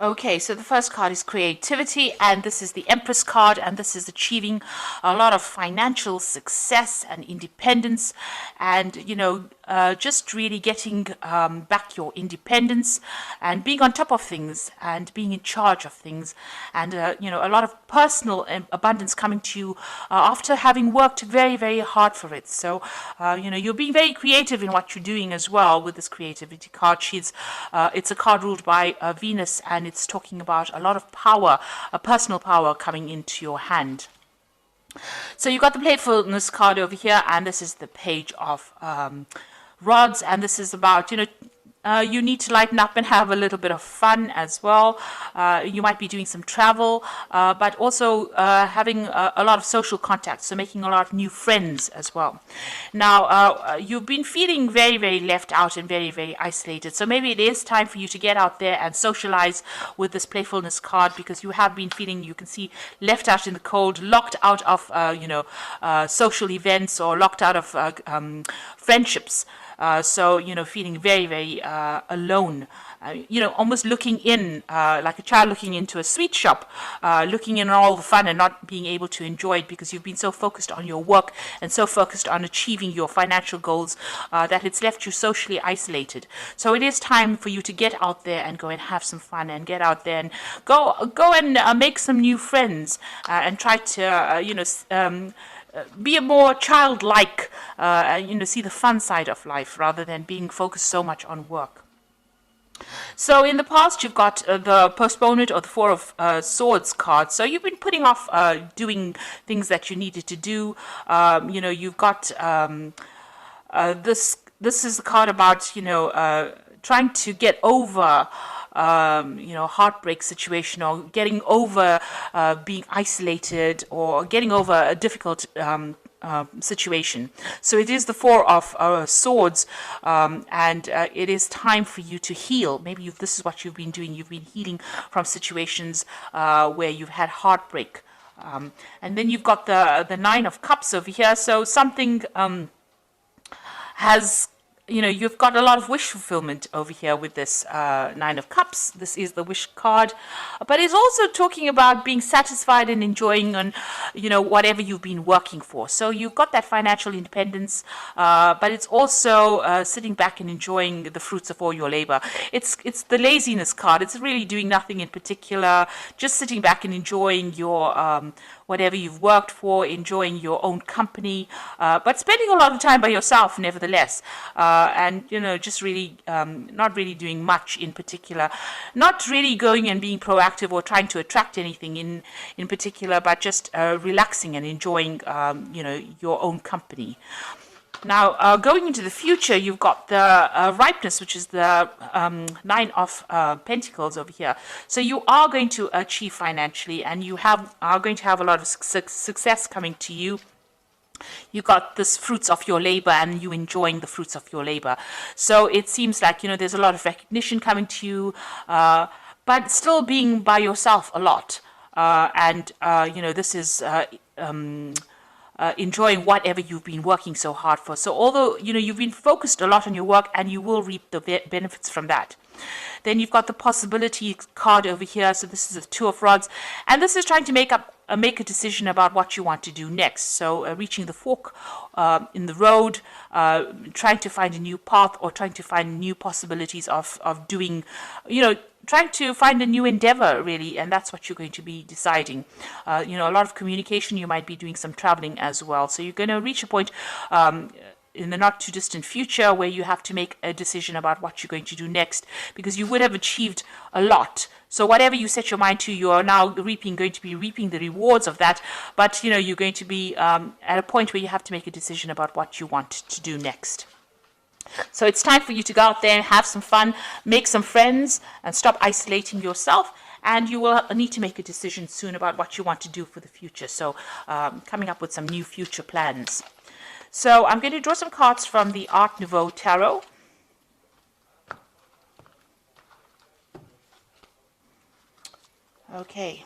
Okay, so the first card is creativity, and this is the Empress card, and this is achieving a lot of financial success and independence, and just really getting back your independence and being on top of things and being in charge of things, and a lot of personal abundance coming to you after having worked very, very hard for it. So, you're being very creative in what you're doing as well with this creativity card. It's a card ruled by Venus, and it's talking about a lot of power, a personal power coming into your hand. So you got the playfulness card over here, and this is the page of rods, and this is about you need to lighten up and have a little bit of fun as well. You might be doing some travel, but also having a lot of social contacts, so making a lot of new friends as well. Now, you've been feeling very, very left out and very, very isolated, so maybe it is time for you to get out there and socialize with this playfulness card, because you have been feeling, you can see, left out in the cold, locked out of social events, or locked out of friendships. So, feeling very, very alone, almost looking in, like a child looking into a sweet shop, looking in all the fun and not being able to enjoy it because you've been so focused on your work and so focused on achieving your financial goals that it's left you socially isolated. So it is time for you to get out there and go and have some fun, and get out there and go and make some new friends, and try to, be a more childlike, see the fun side of life rather than being focused so much on work. So in the past, you've got the postponement or the Four of Swords card. So you've been putting off doing things that you needed to do. You've got this. This is the card about trying to get over heartbreak situation, or getting over being isolated, or getting over a difficult situation. So it is the Four of Swords, and it is time for you to heal. Maybe this is what you've been doing. You've been healing from situations where you've had heartbreak. And then you've got the Nine of Cups over here. So something has you've got a lot of wish fulfillment over here with this Nine of Cups. This is the wish card, but it's also talking about being satisfied and enjoying on, whatever you've been working for. So you've got that financial independence, but it's also sitting back and enjoying the fruits of all your labor. It's the laziness card. It's really doing nothing in particular, just sitting back and enjoying your whatever you've worked for, enjoying your own company, but spending a lot of time by yourself nevertheless. And just really not really doing much in particular, not really going and being proactive or trying to attract anything in particular, but just relaxing and enjoying your own company. Now, going into the future, you've got the ripeness, which is the Nine of Pentacles over here. So you are going to achieve financially, and you are going to have a lot of success coming to you. You got this fruits of your labor, and you enjoying the fruits of your labor. So it seems like there's a lot of recognition coming to you, but still being by yourself a lot. And this is enjoying whatever you've been working so hard for. So although you've been focused a lot on your work, and you will reap the benefits from that. Then you've got the possibility card over here. So this is the Two of Rods, and this is trying to make a decision about what you want to do next. So reaching the fork in the road, trying to find a new path, or trying to find new possibilities of doing, trying to find a new endeavor, really, and that's what you're going to be deciding. A lot of communication. You might be doing some traveling as well. So you're going to reach a point in the not too distant future where you have to make a decision about what you're going to do next, because you would have achieved a lot. So whatever you set your mind to, you are now going to be reaping the rewards of that. But you're going to be at a point where you have to make a decision about what you want to do next. So it's time for you to go out there and have some fun, make some friends, and stop isolating yourself. And you will need to make a decision soon about what you want to do for the future. So coming up with some new future plans. So I'm going to draw some cards from the Art Nouveau Tarot. Okay.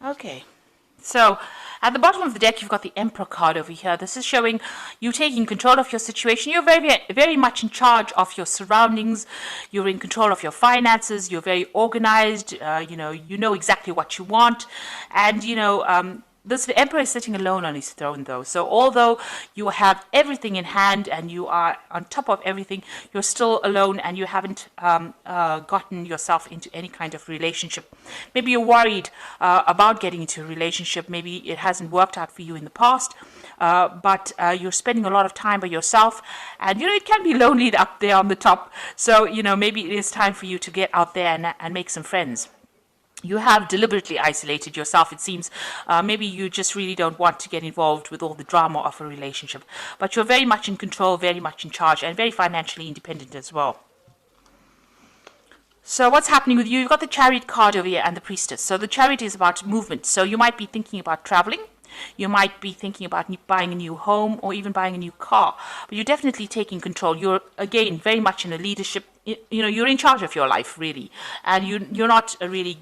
Okay. So at the bottom of the deck, you've got the Emperor card over here. This is showing you taking control of your situation. You're very much in charge of your surroundings. You're in control of your finances. You're very organized. You know exactly what you want. And, this emperor is sitting alone on his throne, though. So although you have everything in hand and you are on top of everything, you're still alone and you haven't gotten yourself into any kind of relationship. Maybe you're worried about getting into a relationship. Maybe it hasn't worked out for you in the past, but you're spending a lot of time by yourself, and it can be lonely up there on the top. So maybe it is time for you to get out there and make some friends. You have deliberately isolated yourself, it seems. Maybe you just really don't want to get involved with all the drama of a relationship. But you're very much in control, very much in charge, and very financially independent as well. So what's happening with you? You've got the Chariot card over here and the Priestess. So the Chariot is about movement. So you might be thinking about traveling. You might be thinking about buying a new home or even buying a new car. But you're definitely taking control. You're, again, very much in a leadership. You're in charge of your life, really. And you're not really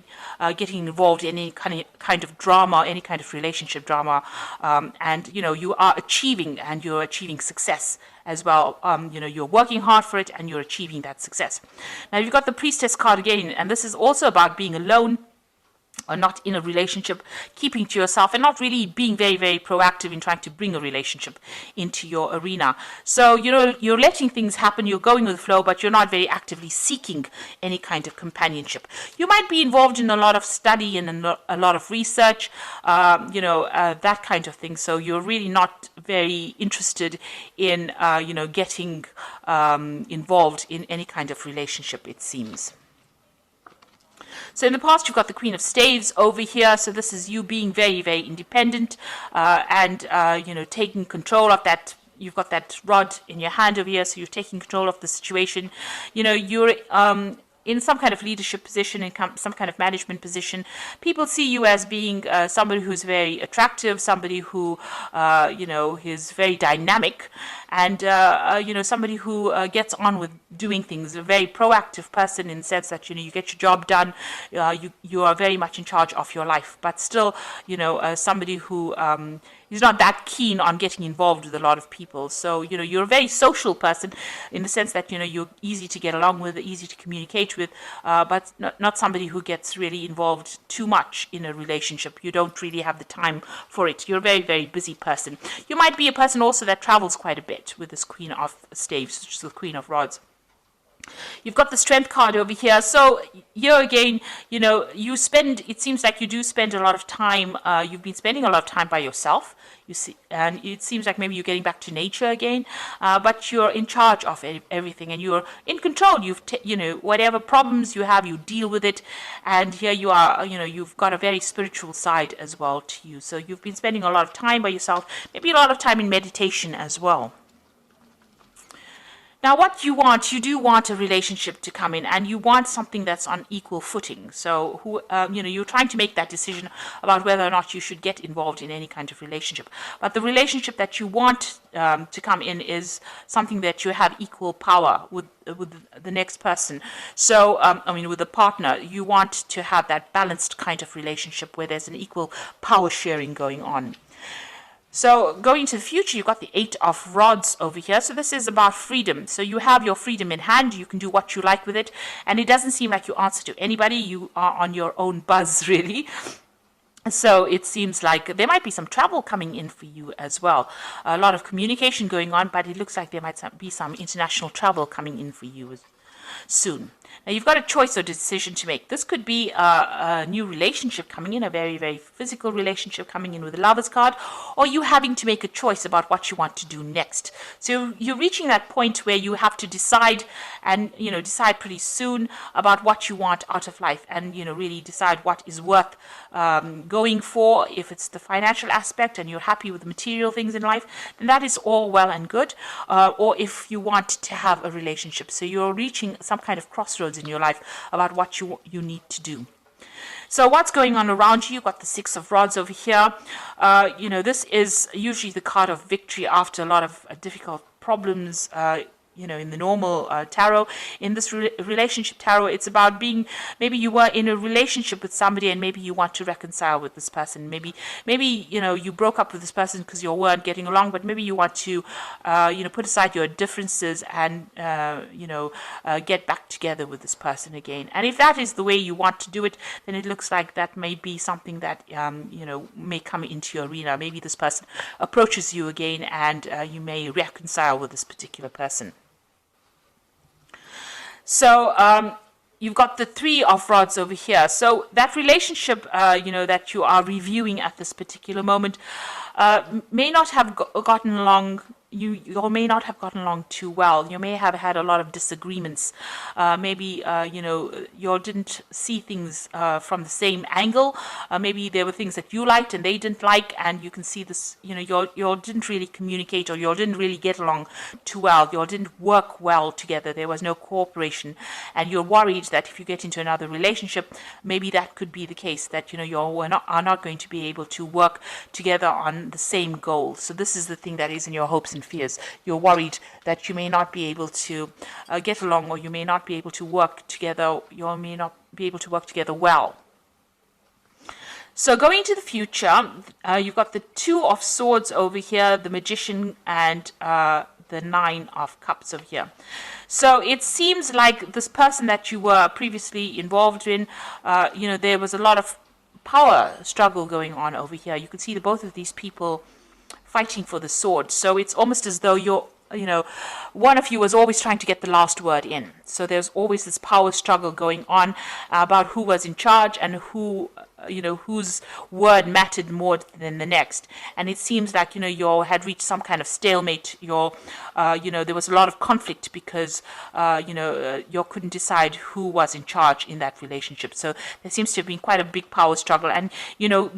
getting involved in any kind of drama, any kind of relationship drama. And you are achieving, and you're achieving success as well. You're working hard for it and you're achieving that success. Now, you've got the Priestess card again, and this is also about being alone, or not in a relationship, keeping to yourself, and not really being very, very proactive in trying to bring a relationship into your arena. So, you're letting things happen, you're going with the flow, but you're not very actively seeking any kind of companionship. You might be involved in a lot of study and a lot of research, that kind of thing. So you're really not very interested in, getting involved in any kind of relationship, it seems. So in the past, you've got the Queen of Staves over here. So this is you being very, very independent and taking control of that. You've got that rod in your hand over here, so you're taking control of the situation. You're in some kind of leadership position, in some kind of management position. People see you as being somebody who's very attractive, somebody who, is very dynamic, and, somebody who gets on with doing things, a very proactive person in the sense that, you get your job done, you are very much in charge of your life, but still, somebody who is not that keen on getting involved with a lot of people. So, you're a very social person in the sense that, you're easy to get along with, easy to communicate with, but not somebody who gets really involved too much in a relationship. You don't really have the time for it. You're a very, very busy person. You might be a person also that travels quite a bit with this Queen of Staves, which is the Queen of Rods. You've got the Strength card over here. So here again, it seems like you do spend a lot of time, you've been spending a lot of time by yourself, you see, and it seems like maybe you're getting back to nature again, but you're in charge of everything and you're in control. Whatever problems you have, you deal with it. And here you are, you've got a very spiritual side as well to you. So you've been spending a lot of time by yourself, maybe a lot of time in meditation as well. Now, what you do want a relationship to come in, and you want something that's on equal footing. So, you're trying to make that decision about whether or not you should get involved in any kind of relationship. But the relationship that you want to come in is something that you have equal power with the next person. So, with the partner, you want to have that balanced kind of relationship where there's an equal power sharing going on. So going into the future, you've got the Eight of Rods over here. So this is about freedom. So you have your freedom in hand. You can do what you like with it. And it doesn't seem like you answer to anybody. You are on your own buzz, really. So it seems like there might be some travel coming in for you as well. A lot of communication going on, but it looks like there might be some international travel coming in for you soon. Now, you've got a choice or decision to make. This could be a new relationship coming in, a very, very physical relationship coming in with the Lovers card, or you having to make a choice about what you want to do next. So you're reaching that point where you have to decide and, decide pretty soon about what you want out of life and, really decide what is worth going for. If it's the financial aspect and you're happy with the material things in life, then that is all well and good. Or if you want to have a relationship. So you're reaching some kind of crossroads in your life about what you need to do. So what's going on around you? You've got the Six of Rods over here. This is usually the card of victory after a lot of difficult problems in the normal tarot. In this relationship tarot, it's about being, maybe you were in a relationship with somebody and maybe you want to reconcile with this person. Maybe you broke up with this person because you weren't getting along, but maybe you want to put aside your differences and get back together with this person again. And if that is the way you want to do it, then it looks like that may be something that may come into your arena. Maybe this person approaches you again and you may reconcile with this particular person. So you've got the Three of Rods over here. So that relationship, that you are reviewing at this particular moment may not have gotten along. You may not have gotten along too well. You may have had a lot of disagreements. Maybe you didn't see things from the same angle. Maybe there were things that you liked and they didn't like, and you can see this. You didn't really communicate, or you didn't really get along too well. You didn't work well together. There was no cooperation, and you're worried that if you get into another relationship, maybe that could be the case. That you are not going to be able to work together on the same goal. So this is the thing that is in your hopes and fears. You're worried that you may not be able to get along, or you may not be able to work together. You may not be able to work together well. So going into the future, you've got the Two of Swords over here, the Magician, and the Nine of Cups over here. So it seems like this person that you were previously involved in, there was a lot of power struggle going on over here. You can see that both of these people fighting for the sword. So it's almost as though one of you was always trying to get the last word in. So there's always this power struggle going on about who was in charge and whose word mattered more than the next. And it seems like, you had reached some kind of stalemate. There was a lot of conflict because, you couldn't decide who was in charge in that relationship. So there seems to have been quite a big power struggle. And,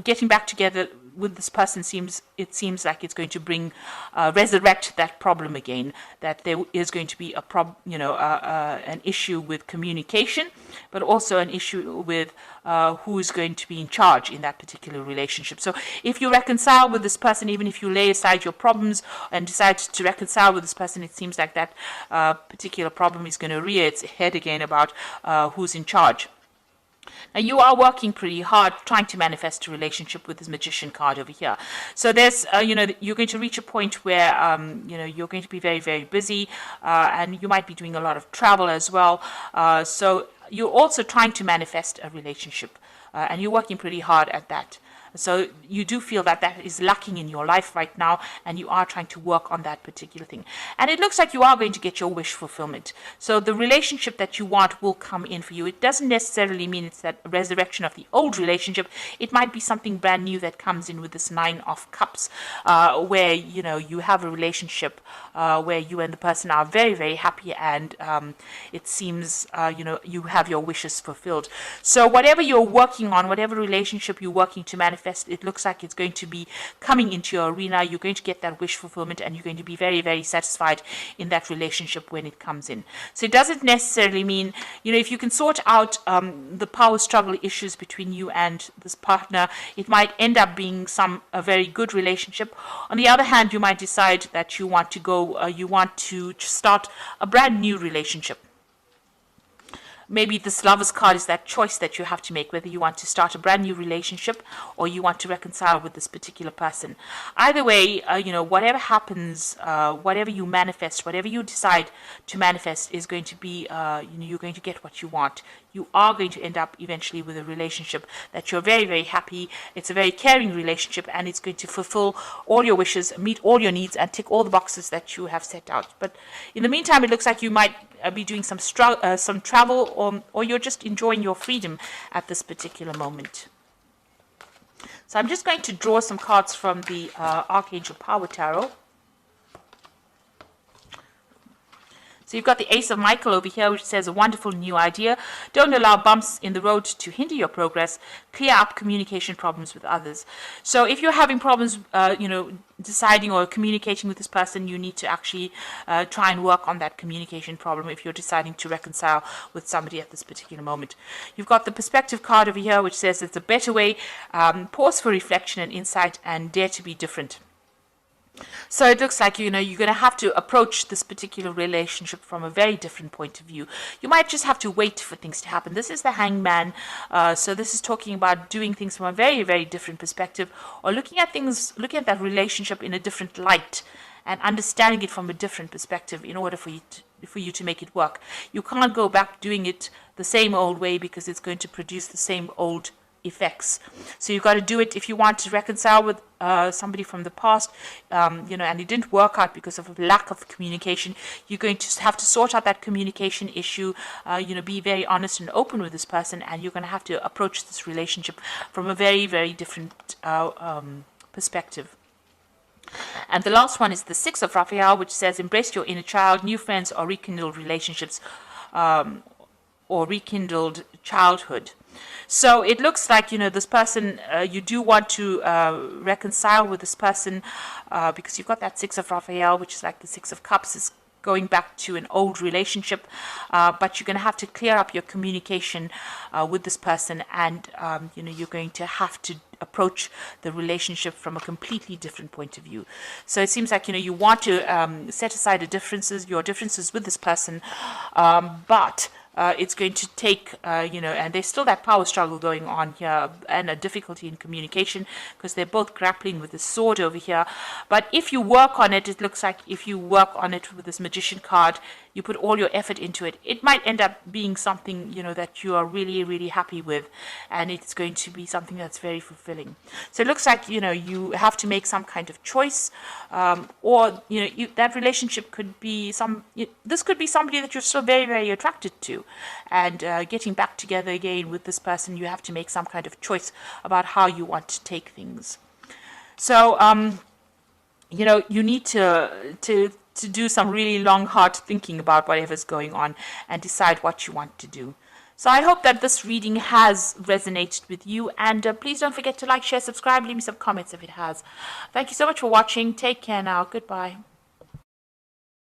getting back together with this person seems like it's going to resurrect that problem again, that there is going to be an issue with communication, but also an issue with who is going to be in charge in that particular relationship. So if you reconcile with this person, even if you lay aside your problems and decide to reconcile with this person, it seems like that particular problem is going to rear its head again about who's in charge. Now, you are working pretty hard trying to manifest a relationship with this Magician card over here. So there's, you're going to reach a point where, you're going to be very, very busy, and you might be doing a lot of travel as well. So you're also trying to manifest a relationship, and you're working pretty hard at that. So you do feel that that is lacking in your life right now, and you are trying to work on that particular thing. And it looks like you are going to get your wish fulfillment. So the relationship that you want will come in for you. It doesn't necessarily mean it's that resurrection of the old relationship. It might be something brand new that comes in with this Nine of Cups, where, you have a relationship where you and the person are very, very happy, and it seems, you have your wishes fulfilled. So whatever you're working on, whatever relationship you're working to manifest, it looks like it's going to be coming into your arena. You're going to get that wish fulfillment, and you're going to be very, very satisfied in that relationship when it comes in. So it doesn't necessarily mean, if you can sort out the power struggle issues between you and this partner, it might end up being a very good relationship. On the other hand, you might decide that you want to start a brand new relationship. Maybe this Lover's card is that choice that you have to make, whether you want to start a brand new relationship or you want to reconcile with this particular person. Either way, whatever happens, whatever you manifest, whatever you decide to manifest is going to be, you're going to get what you want. You are going to end up eventually with a relationship that you're very, very happy. It's a very caring relationship, and it's going to fulfill all your wishes, meet all your needs, and tick all the boxes that you have set out. But in the meantime, it looks like you might be doing some travel, or you're just enjoying your freedom at this particular moment. So I'm just going to draw some cards from the Archangel Power Tarot. So you've got the Ace of Michael over here, which says a wonderful new idea. Don't allow bumps in the road to hinder your progress. Clear up communication problems with others. So if you're having problems, deciding or communicating with this person, you need to actually try and work on that communication problem if you're deciding to reconcile with somebody at this particular moment. You've got the Perspective card over here, which says it's a better way. Pause for reflection and insight, and dare to be different. So it looks like, you're going to have to approach this particular relationship from a very different point of view. You might just have to wait for things to happen. This is the hangman. So this is talking about doing things from a very, very different perspective, or looking at that relationship in a different light and understanding it from a different perspective in order for you to make it work. You can't go back doing it the same old way, because it's going to produce the same old effects. So you've got to do it if you want to reconcile with somebody from the past, and it didn't work out because of a lack of communication. You're going to have to sort out that communication issue, be very honest and open with this person, and you're going to have to approach this relationship from a very, very different perspective. And the last one is the Six of Raphael, which says, embrace your inner child, new friends or rekindled relationships, or rekindled childhood. So it looks like, this person, you do want to reconcile with this person, because you've got that Six of Raphael, which is like the Six of Cups, is going back to an old relationship, but you're going to have to clear up your communication with this person, and you're going to have to approach the relationship from a completely different point of view. So it seems like you want to set aside your differences with this person, but it's going to take, and there's still that power struggle going on here, and a difficulty in communication, because they're both grappling with the sword over here. But if you work on it, it looks like if you work on it with this Magician card, you put all your effort into it, it might end up being something, that you are really, really happy with, and it's going to be something that's very fulfilling. So it looks like, you have to make some kind of choice, or, that relationship could be this could be somebody that you're still very, very attracted to, and getting back together again with this person, you have to make some kind of choice about how you want to take things. So, you need to do some really long, hard thinking about whatever's going on and decide what you want to do. So I hope that this reading has resonated with you, and please don't forget to like, share, subscribe, leave me some comments if it has. Thank you so much for watching. Take care now. Goodbye.